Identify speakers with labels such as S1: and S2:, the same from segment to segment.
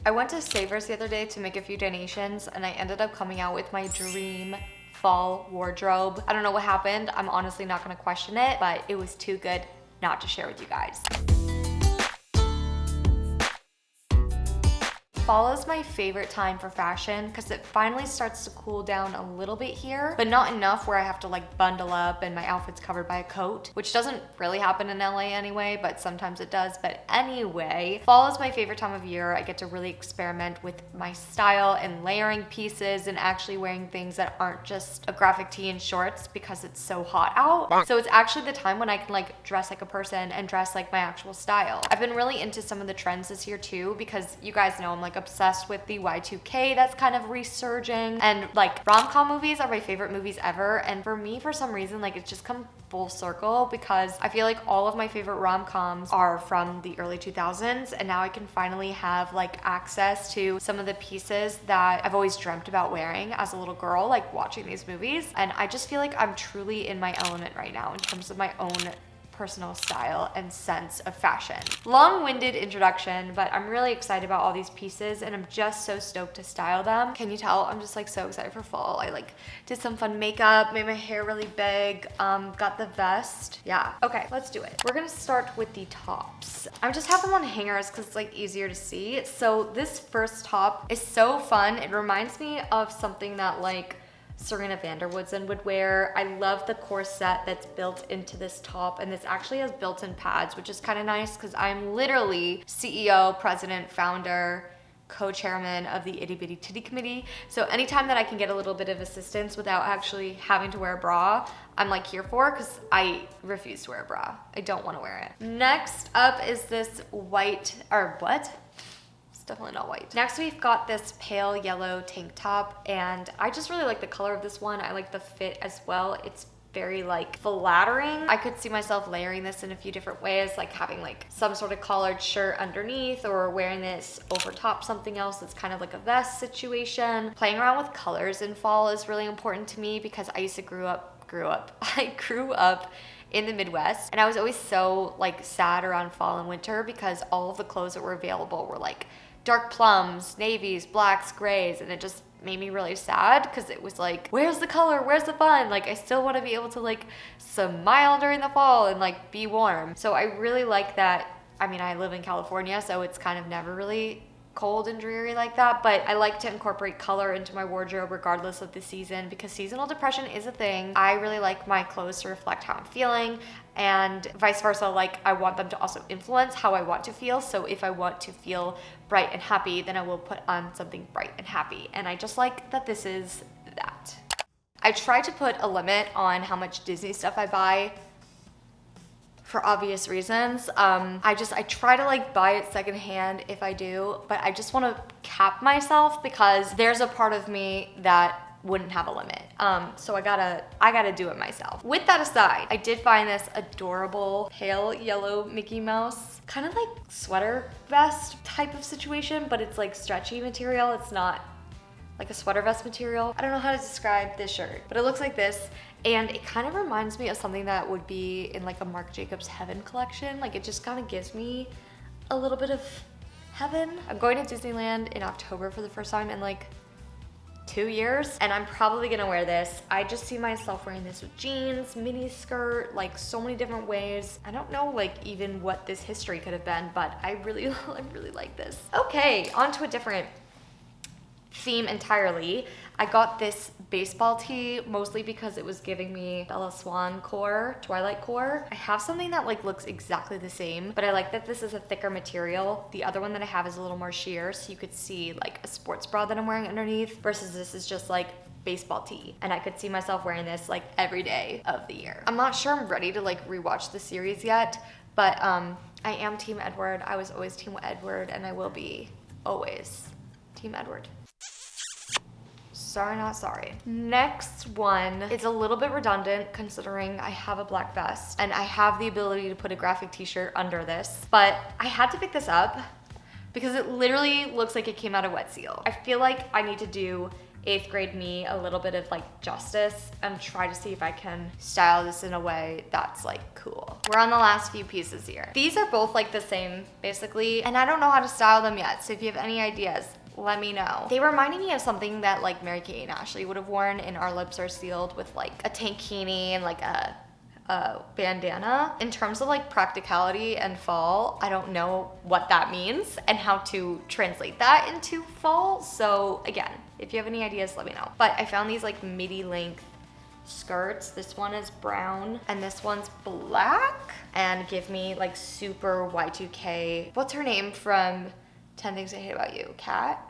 S1: I went to Savers the other day to make a few donations and I ended up coming out with my dream fall wardrobe. I don't know what happened. I'm honestly not gonna question it, but it was too good not to share with you guys. Fall is my favorite time for fashion because it finally starts to cool down a little bit here, but not enough where I have to like bundle up and my outfit's covered by a coat, which doesn't really happen in LA anyway, but sometimes it does. But anyway, fall is my favorite time of year. I get to really experiment with my style and layering pieces and actually wearing things that aren't just a graphic tee and shorts because it's so hot out. So it's actually the time when I can like dress like a person and dress like my actual style. I've been really into some of the trends this year too, because you guys know I'm like obsessed with the Y2K that's kind of resurging, and like rom-com movies are my favorite movies ever. And for me, for some reason, like it's just come full circle because I feel like all of my favorite rom-coms are from the early 2000s, and now I can finally have like access to some of the pieces that I've always dreamt about wearing as a little girl, like watching these movies. And I just feel like I'm truly in my element right now in terms of my own personal style and sense of fashion. Long-winded introduction, but I'm really excited about all these pieces and I'm just so stoked to style them. Can you tell? I'm just like so excited for fall. I like did some fun makeup, made my hair really big, got the vest. Yeah, okay, let's do it. We're gonna start with the tops. I just have them on hangers because it's like easier to see. So this first top is so fun. It reminds me of something that like Serena van der Woodsen would wear. I love the corset that's built into this top, and this actually has built-in pads, which is kind of nice because I'm literally CEO, president, founder, co-chairman of the Itty Bitty Titty Committee. So anytime that I can get a little bit of assistance without actually having to wear a bra, I'm like here for, because I refuse to wear a bra. I don't want to wear it. Next up is this white, or what? Definitely not white. Next we've got this pale yellow tank top, and I just really like the color of this one. I like the fit as well. It's very like flattering. I could see myself layering this in a few different ways, like having like some sort of collared shirt underneath, or wearing this over top something else that's kind of like a vest situation. Playing around with colors in fall is really important to me because I used to I grew up in the Midwest, and I was always so like sad around fall and winter because all of the clothes that were available were like dark plums, navies, blacks, grays, and it just made me really sad because it was like, where's the color? Where's the fun? Like, I still want to be able to like smile during the fall and like be warm. So I really like that. I mean, I live in California, so it's kind of never really cold and dreary like that, but I like to incorporate color into my wardrobe regardless of the season because seasonal depression is a thing. I really like my clothes to reflect how I'm feeling, and vice versa. Like, I want them to also influence how I want to feel. So if I want to feel bright and happy, then I will put on something bright and happy, and I just like that this is that. I try to put a limit on how much Disney stuff I buy for obvious reasons. I try to like buy it secondhand if I do, but I just want to cap myself because there's a part of me that wouldn't have a limit. So I gotta do it myself. With that aside, I did find this adorable pale yellow Mickey Mouse, kind of like sweater vest type of situation, but it's like stretchy material. It's not like a sweater vest material. I don't know how to describe this shirt, but it looks like this. And it kind of reminds me of something that would be in like a Marc Jacobs Heaven collection. Like, it just kind of gives me a little bit of heaven. I'm going to Disneyland in October for the first time in like 2 years, and I'm probably gonna wear this. I just see myself wearing this with jeans, mini skirt, like so many different ways. I don't know like even what this history could have been, but I really like this. Okay, on to a different theme entirely. I got this baseball tee mostly because it was giving me Bella Swan core, Twilight core. I have something that like looks exactly the same, but I like that this is a thicker material. The other one that I have is a little more sheer, so you could see like a sports bra that I'm wearing underneath, versus this is just like baseball tee, and I could see myself wearing this like every day of the year. I'm not sure I'm ready to like rewatch the series yet, but I am Team Edward. I was always Team Edward, and I will be always Team Edward. Sorry, not sorry. Next one is a little bit redundant considering I have a black vest and I have the ability to put a graphic t-shirt under this, but I had to pick this up because it literally looks like it came out of Wet Seal. I feel like I need to do 8th grade me a little bit of like justice and try to see if I can style this in a way that's like cool. We're on the last few pieces here. These are both like the same basically, and I don't know how to style them yet, so if you have any ideas, let me know. They reminded me of something that like Mary-Kate and Ashley would have worn in Our Lips Are Sealed with like a tankini and like a bandana. In terms of like practicality and fall, I don't know what that means and how to translate that into fall. So again, if you have any ideas, let me know. But I found these like midi length skirts. This one is brown and this one's black and give me like super Y2K. What's her name from 10 Things I Hate About You? Kat?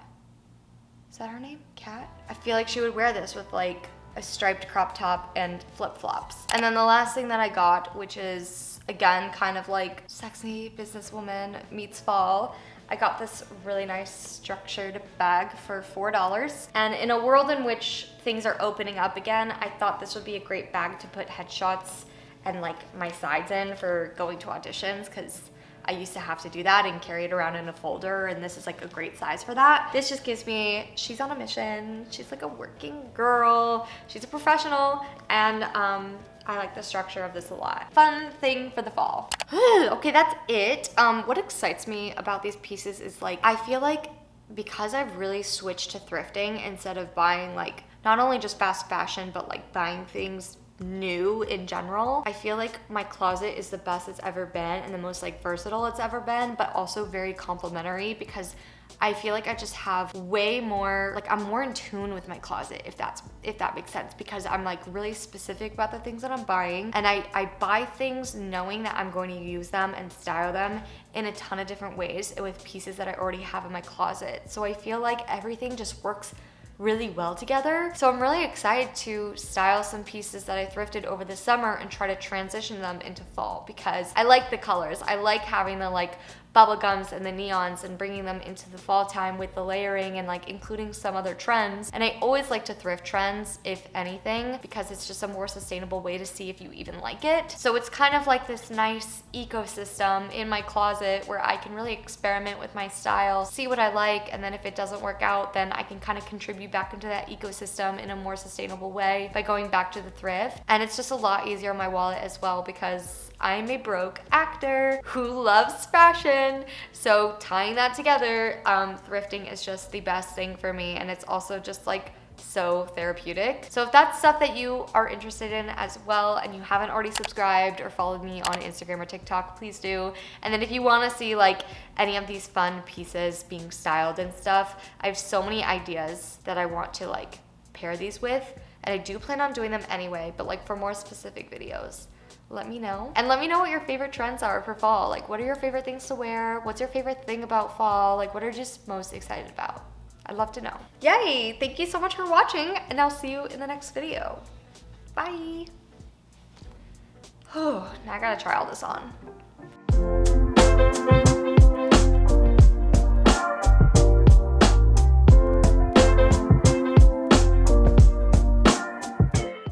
S1: Is that her name? Kat? I feel like she would wear this with like a striped crop top and flip-flops. And then the last thing that I got, which is again kind of like sexy businesswoman meets fall, I got this really nice structured bag for $4. And in a world in which things are opening up again, I thought this would be a great bag to put headshots and like my sides in for going to auditions, because I used to have to do that and carry it around in a folder, and this is like a great size for that. This just gives me, she's on a mission, she's like a working girl, she's a professional, and I like the structure of this a lot. Fun thing for the fall. Okay, that's it. What excites me about these pieces is like, I feel like because I've really switched to thrifting instead of buying like, not only just fast fashion, but like buying things new in general, I feel like my closet is the best it's ever been and the most like versatile it's ever been, but also very complimentary, because I feel like I just have way more, like I'm more in tune with my closet, if that makes sense, because I'm like really specific about the things that I'm buying, and I buy things knowing that I'm going to use them and style them in a ton of different ways with pieces that I already have in my closet. So I feel like everything just works really well together. So I'm really excited to style some pieces that I thrifted over the summer and try to transition them into fall, because I like the colors. I like having the like bubble gums and the neons and bringing them into the fall time with the layering and like including some other trends. And I always like to thrift trends, if anything, because it's just a more sustainable way to see if you even like it. So it's kind of like this nice ecosystem in my closet where I can really experiment with my style, see what I like, and then if it doesn't work out, then I can kind of contribute back into that ecosystem in a more sustainable way by going back to the thrift. And it's just a lot easier on my wallet as well, because I'm a broke actor who loves fashion. So tying that together, thrifting is just the best thing for me, and it's also just like so therapeutic. So if that's stuff that you are interested in as well, and you haven't already subscribed or followed me on Instagram or TikTok, please do. And then if you want to see like any of these fun pieces being styled and stuff, I have so many ideas that I want to like pair these with, and I do plan on doing them anyway, but like for more specific videos, let me know. And let me know what your favorite trends are for fall. Like, what are your favorite things to wear? What's your favorite thing about fall? Like, what are you just most excited about? I'd love to know. Yay! Thank you so much for watching, and I'll see you in the next video. Bye! Oh, now I gotta try all this on.